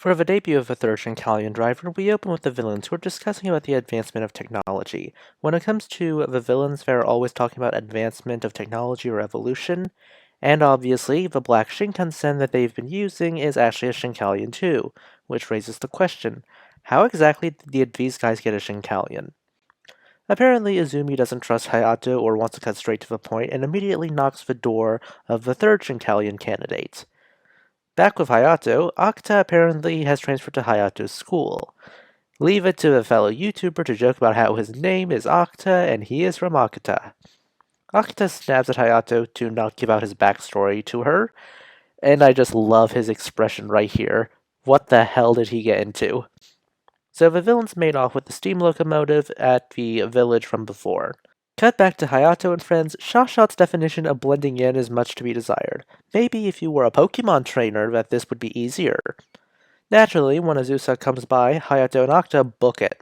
For the debut of a third Shinkalion driver, we open with the villains who are discussing about the advancement of technology. When it comes to the villains, they're always talking about advancement of technology or evolution, and obviously, the Black Shinkansen that they've been using is actually a Shinkalion too, which raises the question, how exactly did these guys get a Shinkalion? Apparently, Izumi doesn't trust Hayato or wants to cut straight to the point and immediately knocks the door of the third Shinkalion candidate. Back with Hayato, Akta apparently has transferred to Hayato's school. Leave it to a fellow YouTuber to joke about how his name is Akta and he is from Akita. Akita snaps at Hayato to not give out his backstory to her, and I just love his expression right here. What the hell did he get into? So the villains made off with the steam locomotive at the village from before. Cut back to Hayato and friends, Shashot's definition of blending in is much to be desired. Maybe if you were a Pokemon trainer that this would be easier. Naturally, when Azusa comes by, Hayato and Akta book it.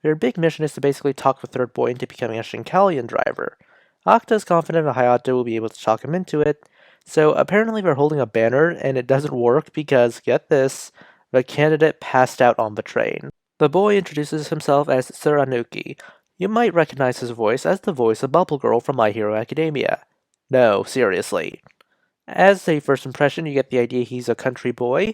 Their big mission is to basically talk the third boy into becoming a Shinkalion driver. Akta is confident that Hayato will be able to talk him into it, so apparently they're holding a banner and it doesn't work because, get this, the candidate passed out on the train. The boy introduces himself as Suranuki. You might recognize his voice as the voice of Bubble Girl from My Hero Academia. No, seriously. As a first impression, you get the idea he's a country boy,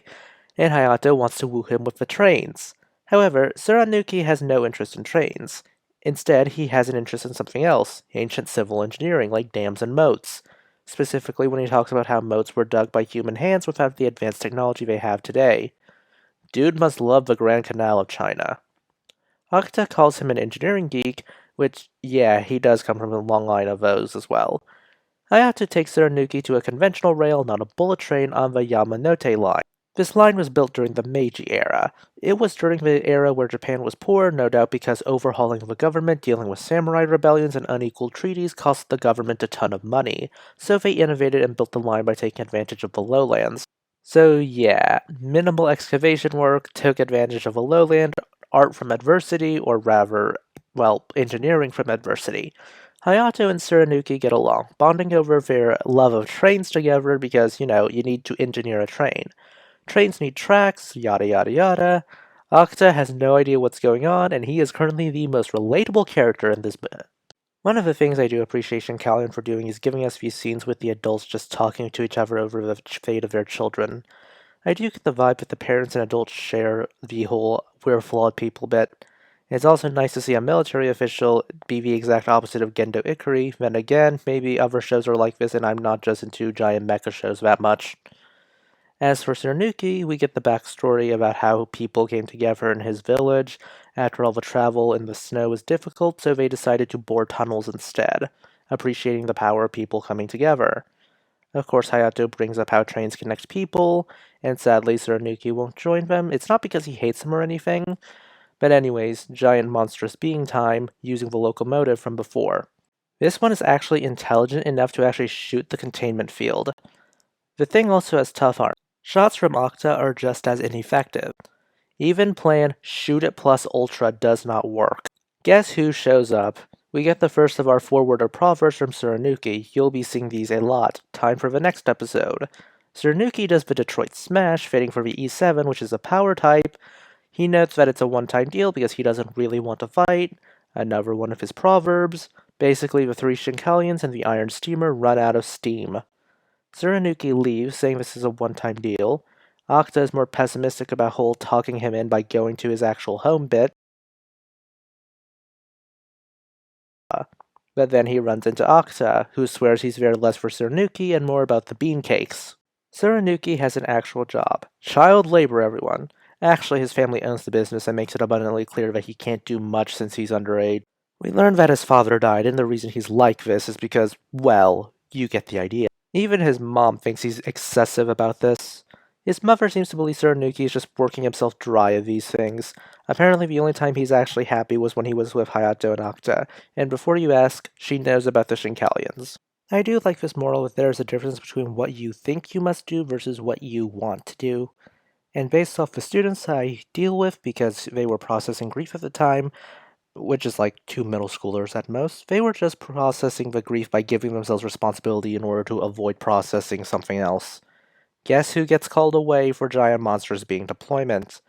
and Hayato wants to woo him with the trains. However, Suranuki has no interest in trains. Instead, he has an interest in something else, ancient civil engineering like dams and moats. Specifically when he talks about how moats were dug by human hands without the advanced technology they have today. Dude must love the Grand Canal of China. Akita calls him an engineering geek, which, yeah, he does come from a long line of those as well. Hayato takes Suranuki to a conventional rail, not a bullet train, on the Yamanote line. This line was built during the Meiji era. It was during the era where Japan was poor, no doubt because overhauling the government, dealing with samurai rebellions, and unequal treaties cost the government a ton of money, so they innovated and built the line by taking advantage of the lowlands. So yeah, minimal excavation work, took advantage of a lowland, art from adversity, or rather, well, engineering from adversity. Hayato and Suranuki get along, bonding over their love of trains together because, you need to engineer a train. Trains need tracks, yada yada yada. Akita has no idea what's going on, and he is currently the most relatable character in this bit. One of the things I do appreciate Shinkalion for doing is giving us these scenes with the adults just talking to each other over the fate of their children. I do get the vibe that the parents and adults share the whole we're flawed people bit. It's also nice to see a military official be the exact opposite of Gendo Ikari. Then again, maybe other shows are like this and I'm not just into giant mecha shows that much. As for Suranuki, we get the backstory about how people came together in his village after all the travel in the snow was difficult, so they decided to bore tunnels instead, appreciating the power of people coming together. Of course, Hayato brings up how trains connect people, and sadly Suranuki won't join them. It's not because he hates them or anything, but anyways, giant monstrous being time, using the locomotive from before. This one is actually intelligent enough to actually shoot the containment field. The thing also has tough armor. Shots from Octa are just as ineffective. Even plan Shoot It Plus Ultra does not work. Guess who shows up? We get the first of our forwarder proverbs from Suranuki. You'll be seeing these a lot. Time for the next episode. Suranuki does the Detroit Smash, fitting for the E7, which is a power type. He notes that it's a one-time deal because he doesn't really want to fight. Another one of his proverbs. Basically, the three Shinkalions and the Iron Steamer run out of steam. Suranuki leaves, saying this is a one-time deal. Akta is more pessimistic about whole talking him in by going to his actual home bit. But then he runs into Akta, who swears he's there less for Suranuki and more about the bean cakes. Suranuki has an actual job. Child labor, everyone. Actually, his family owns the business and makes it abundantly clear that he can't do much since he's underage. We learn that his father died, and the reason he's like this is because, well, you get the idea. Even his mom thinks he's excessive about this. His mother seems to believe Suranuki is just working himself dry of these things. Apparently the only time he's actually happy was when he was with Hayato and Akta, and before you ask, she knows about the Shinkalions. I do like this moral that there is a difference between what you think you must do versus what you want to do. And based off the students I deal with, because they were processing grief at the time, which is like 2 middle schoolers at most, they were just processing the grief by giving themselves responsibility in order to avoid processing something else. Guess who gets called away for giant monsters being deployment?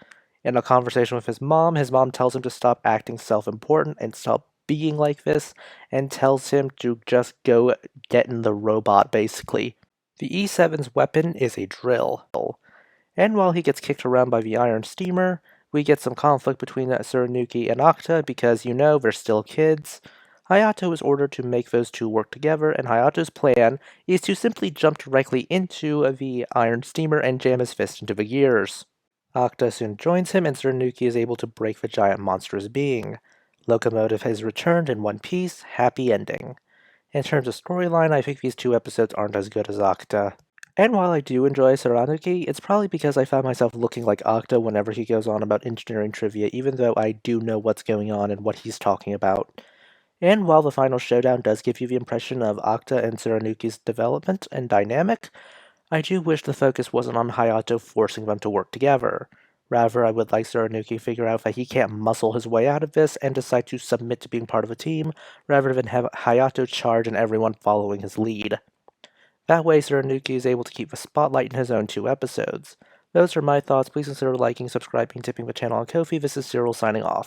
In a conversation with his mom tells him to stop acting self-important and stop being like this, and tells him to just go get in the robot, basically. The E7's weapon is a drill. And while he gets kicked around by the iron steamer, we get some conflict between Suranuki and Octa because, they're still kids. Hayato is ordered to make those two work together, and Hayato's plan is to simply jump directly into the iron steamer and jam his fist into the gears. Octa soon joins him, and Suranuki is able to break the giant monster's being. Locomotive has returned in one piece, happy ending. In terms of storyline, I think these two episodes aren't as good as Octa. And while I do enjoy Suranuki, it's probably because I found myself looking like Octa whenever he goes on about engineering trivia, even though I do know what's going on and what he's talking about. And while the final showdown does give you the impression of Octa and Suranuki's development and dynamic, I do wish the focus wasn't on Hayato forcing them to work together. Rather, I would like Suranuki to figure out that he can't muscle his way out of this and decide to submit to being part of a team, rather than have Hayato charge and everyone following his lead. That way, Suranuki is able to keep the spotlight in his own 2 episodes. Those are my thoughts. Please consider liking, subscribing, tipping the channel on Ko-fi. This is Cyril signing off.